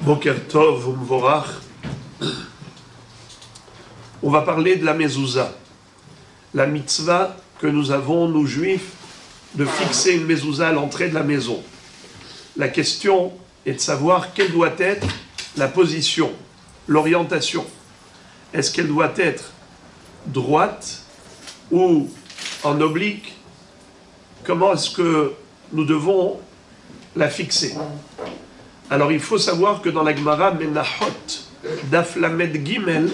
Boker Tov Umvorach. On va parler de la mezouza, la mitzvah que nous avons, nous juifs, de fixer une mezouza à l'entrée de la maison. La question est de savoir quelle doit être la position, l'orientation. Est-ce qu'elle doit être droite ou en oblique? Comment est-ce que nous devons la fixer? Alors il faut savoir que dans la Gemara Menachot, Daf Lamed Gimel,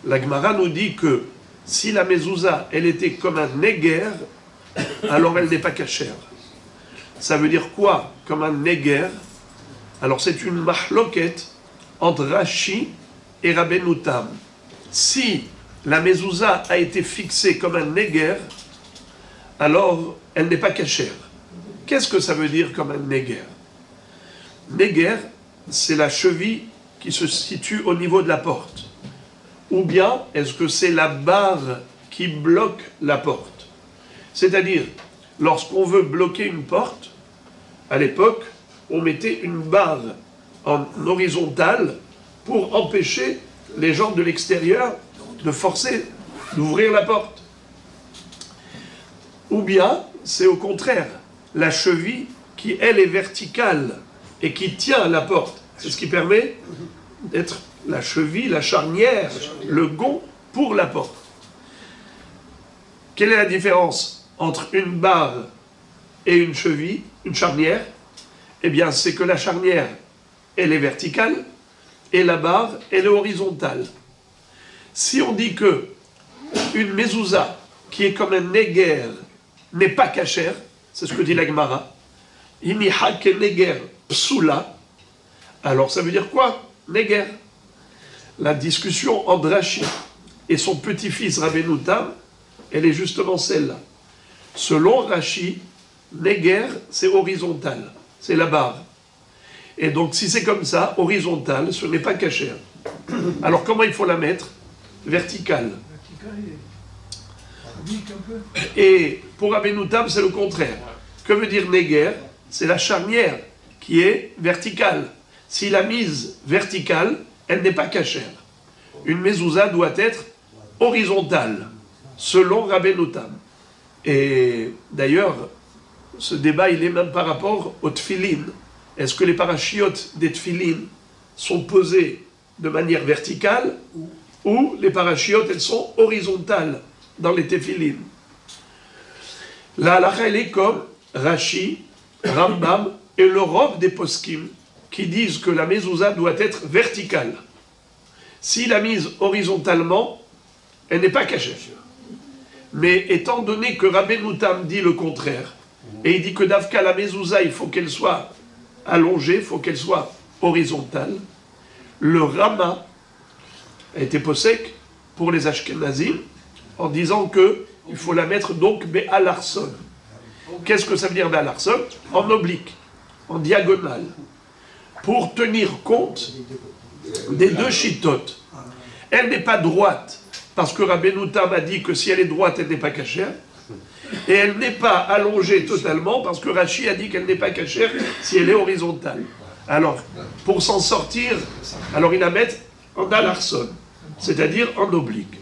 la Gemara nous dit que si la mezouza, elle était comme un néger, alors elle n'est pas cachère. Ça veut dire quoi, comme un néger? Alors c'est une mahloket entre Rashi et Rabbeinu Tam. Si la mezouza a été fixée comme un néger, alors elle n'est pas cachère. Qu'est-ce que ça veut dire comme un néger? Néger, c'est la cheville qui se situe au niveau de la porte. Ou bien, est-ce que c'est la barre qui bloque la porte? C'est-à-dire, lorsqu'on veut bloquer une porte, à l'époque, on mettait une barre en horizontale pour empêcher les gens de l'extérieur de forcer, d'ouvrir la porte. Ou bien, c'est au contraire, la cheville qui, elle, est verticale et qui tient la porte. C'est ce qui permet d'être la cheville, la charnière, le gond pour la porte. Quelle est la différence entre une barre et une cheville, une charnière? Eh bien, c'est que la charnière, elle est verticale et la barre, elle est horizontale. Si on dit que une mezouza, qui est comme un néger, n'est pas cachère, c'est ce que dit la Gemara, Iniha ke néger psoula, alors ça veut dire quoi? Néger. La discussion entre Rashi et son petit-fils Rabbeinu Tam, elle est justement celle-là. Selon Rashi, néger, c'est horizontal, c'est la barre. Et donc si c'est comme ça, horizontal, ce n'est pas cachère. Alors comment il faut la mettre? Verticale. Et pour Rabbeinu Tam, c'est le contraire. Que veut dire néger? C'est la charnière qui est verticale. Si la mise verticale, elle n'est pas cachère. Une mezouza doit être horizontale, selon Rabbeinu Tam. Et d'ailleurs, ce débat, il est même par rapport aux tefilin. Est-ce que les parachiotes des tefilin sont posés de manière verticale ou les parachiotes, elles sont horizontales dans les tefilin? La halakha, elle est comme Rashi, Rambam et le rov des poskim qui disent que la mezouza doit être verticale. Si la mise horizontalement, elle n'est pas cachée. Mais étant donné que Rabbeinu Tam dit le contraire, et il dit que d'Avka, la mezouza, il faut qu'elle soit allongée, il faut qu'elle soit horizontale, le Rama a été posek pour les Ashkenazim en disant qu'il faut la mettre donc Be'alarson. Qu'est-ce que ça veut dire Be'alarson? En oblique, en diagonale, pour tenir compte des deux chitotes. Elle n'est pas droite, parce que Rabbeinu Tam a dit que si elle est droite, elle n'est pas cachère. Et elle n'est pas allongée totalement, parce que Rashi a dit qu'elle n'est pas cachère si elle est horizontale. Alors, pour s'en sortir, alors il la met en alarson, c'est-à-dire en oblique.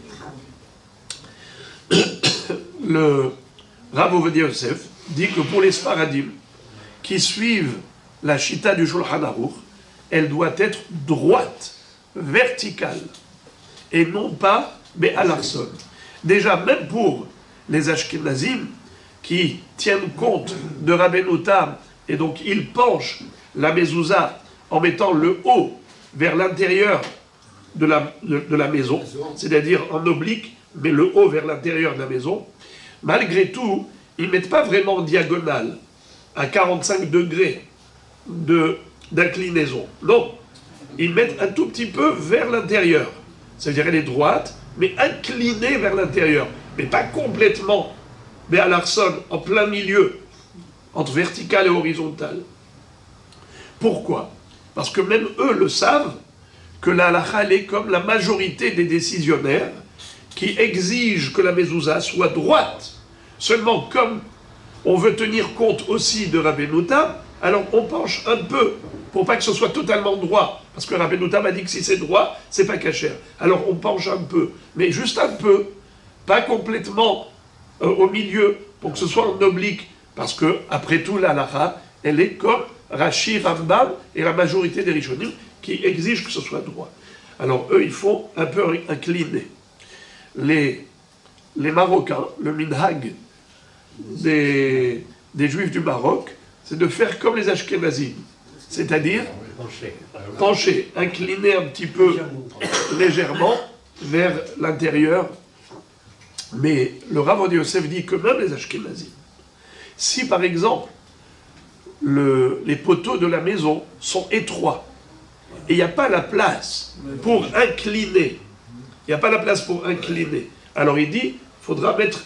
Le Rav Ovadia Yosef dit que pour les Sfaradim qui suivent la Shita du Shulchan Aruch, elle doit être droite, verticale, et non pas Be'alarson. Déjà, même pour les Ashkenazim qui tiennent compte de Rabbeinu Tam, et donc ils penchent la mezouza en mettant le haut vers l'intérieur de la maison, c'est-à-dire en oblique, mais le haut vers l'intérieur de la maison, malgré tout, ils ne mettent pas vraiment en diagonale, à 45 degrés d'inclinaison. Non, ils mettent un tout petit peu vers l'intérieur. C'est-à-dire elle est droite, mais inclinée vers l'intérieur, mais pas complètement, mais à l'arson, en plein milieu, entre vertical et horizontal. Pourquoi? Parce que même eux le savent, que la halakha est comme la majorité des décisionnaires qui exigent que la mezouza soit droite. Seulement, comme on veut tenir compte aussi de Rabbeinu Tam, alors on penche un peu pour pas que ce soit totalement droit. Parce que Rabbeinu Tam a dit que si c'est droit, c'est pas cachère. Alors on penche un peu, mais juste un peu, pas complètement au milieu, pour que ce soit en oblique. Parce que, après tout, la halakha, elle est comme Rashi, Rambam et la majorité des Rishonim qui exigent que ce soit droit. Alors eux, il faut un peu incliner. Les Marocains, le minhag des Juifs du Maroc, c'est de faire comme les Ashkénazim, c'est-à-dire pencher, incliner un petit peu légèrement vers l'intérieur. Mais le Rav Ovadia Yosef dit que même les Ashkénazim, si par exemple les poteaux de la maison sont étroits et il n'y a pas la place pour incliner, alors il dit il faudra mettre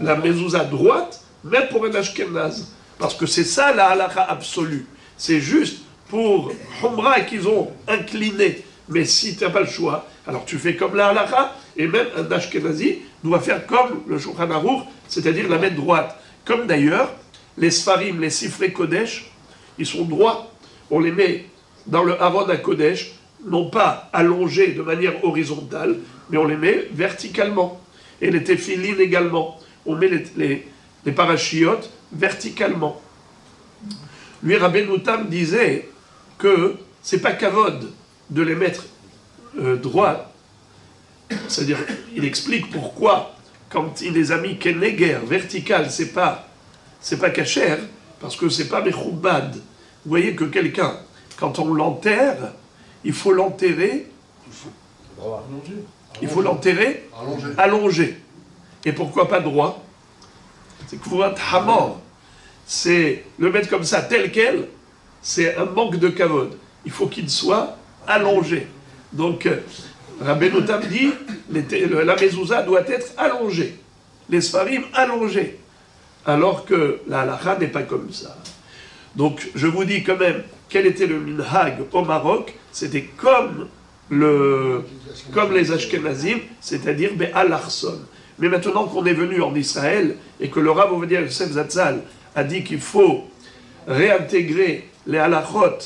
la mezouza droite, même pour un Ashkenaz, parce que c'est ça la halakha absolue. C'est juste pour Humra qu'ils ont incliné, mais si tu n'as pas le choix, alors tu fais comme la halakha, et même un Ashkenazi doit faire comme le Shulchan Aruch, c'est-à-dire la mettre droite. Comme d'ailleurs, les Sfarim, les Sifrei Kodesh, ils sont droits. On les met dans le Haron à Kodesh, non pas allongés de manière horizontale, mais on les met verticalement. Et les Tefillin également. On met les parachiotes verticalement. Lui, Rabbeinu Tam disait que c'est pas kavod de les mettre droits. C'est-à-dire, il explique pourquoi, quand il les a mis keneger, vertical, c'est pas cachère, parce que c'est pas mechoubad. Vous voyez que quelqu'un, quand on l'enterre, il faut l'enterrer. Il faut l'enterrer allongé. Et pourquoi pas droit? C'est que vous êtes hamor. C'est le mettre comme ça, tel quel, c'est un manque de kavod. Il faut qu'il soit allongé. Donc, Rabbeinu Tam dit, la mezouza doit être allongée. Les Sfarim allongés. Alors que la halakha n'est pas comme ça. Donc, je vous dis quand même, quel était le minhag au Maroc? C'était comme les Ashkenazim, c'est-à-dire Be'al Arson. Mais maintenant qu'on est venu en Israël, et que le Rav Ovadia Yosef Zatzal a dit qu'il faut réintégrer les halachot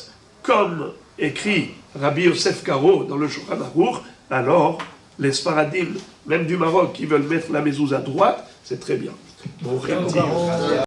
comme écrit Rabbi Yosef Karo dans le Shulchan Aruch, alors les Sfaradim, même du Maroc, qui veulent mettre la mezouza à droite, c'est très bien. Bon,